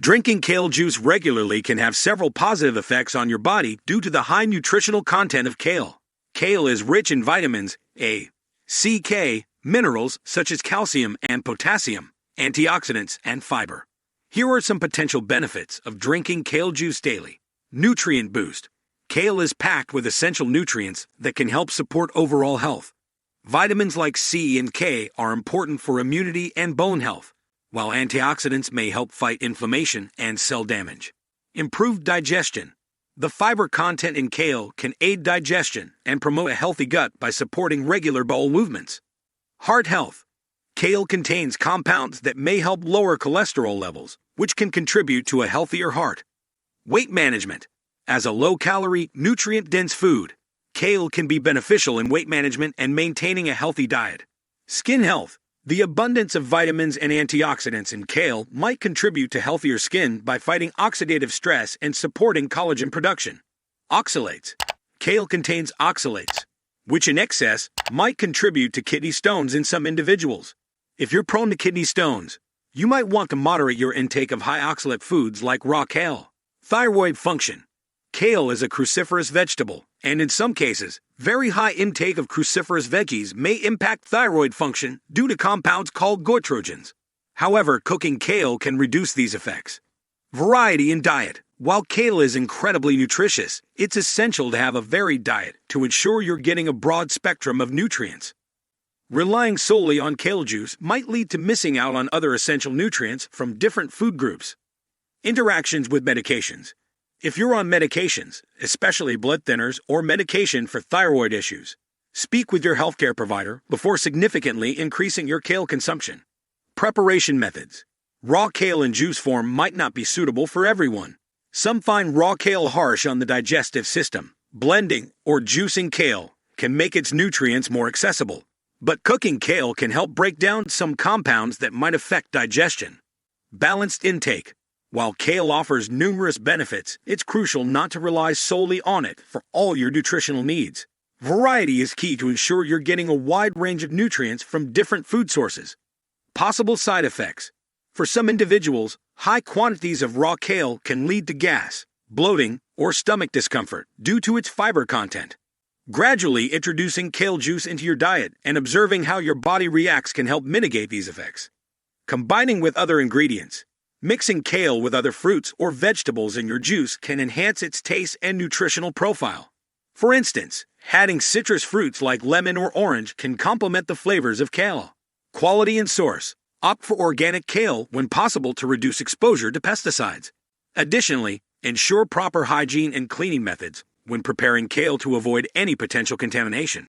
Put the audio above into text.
Drinking kale juice regularly can have several positive effects on your body due to the high nutritional content of kale. Kale is rich in vitamins A, C, K, minerals such as calcium and potassium, antioxidants, and fiber. Here are some potential benefits of drinking kale juice daily. Nutrient boost. Kale is packed with essential nutrients that can help support overall health. Vitamins like C and K are important for immunity and bone health, while antioxidants may help fight inflammation and cell damage. Improved digestion. The fiber content in kale can aid digestion and promote a healthy gut by supporting regular bowel movements. Heart health. Kale contains compounds that may help lower cholesterol levels, which can contribute to a healthier heart. Weight management. As a low-calorie, nutrient-dense food, kale can be beneficial in weight management and maintaining a healthy diet. Skin health. The abundance of vitamins and antioxidants in kale might contribute to healthier skin by fighting oxidative stress and supporting collagen production. Oxalates. Kale contains oxalates, which in excess might contribute to kidney stones in some individuals. If you're prone to kidney stones, you might want to moderate your intake of high oxalate foods like raw kale. Thyroid function. Kale is a cruciferous vegetable, and in some cases, very high intake of cruciferous veggies may impact thyroid function due to compounds called goitrogens. However, cooking kale can reduce these effects. Variety in diet. While kale is incredibly nutritious, it's essential to have a varied diet to ensure you're getting a broad spectrum of nutrients. Relying solely on kale juice might lead to missing out on other essential nutrients from different food groups. Interactions with medications. If you're on medications, especially blood thinners or medication for thyroid issues, speak with your healthcare provider before significantly increasing your kale consumption. Preparation methods. Raw kale in juice form might not be suitable for everyone. Some find raw kale harsh on the digestive system. Blending or juicing kale can make its nutrients more accessible, but cooking kale can help break down some compounds that might affect digestion. Balanced intake. While kale offers numerous benefits, it's crucial not to rely solely on it for all your nutritional needs. Variety is key to ensure you're getting a wide range of nutrients from different food sources. Possible side effects. For some individuals, high quantities of raw kale can lead to gas, bloating, or stomach discomfort due to its fiber content. Gradually introducing kale juice into your diet and observing how your body reacts can help mitigate these effects. Combining with other ingredients. Mixing kale with other fruits or vegetables in your juice can enhance its taste and nutritional profile. For instance, adding citrus fruits like lemon or orange can complement the flavors of kale. Quality and source. Opt for organic kale when possible to reduce exposure to pesticides. Additionally, ensure proper hygiene and cleaning methods when preparing kale to avoid any potential contamination.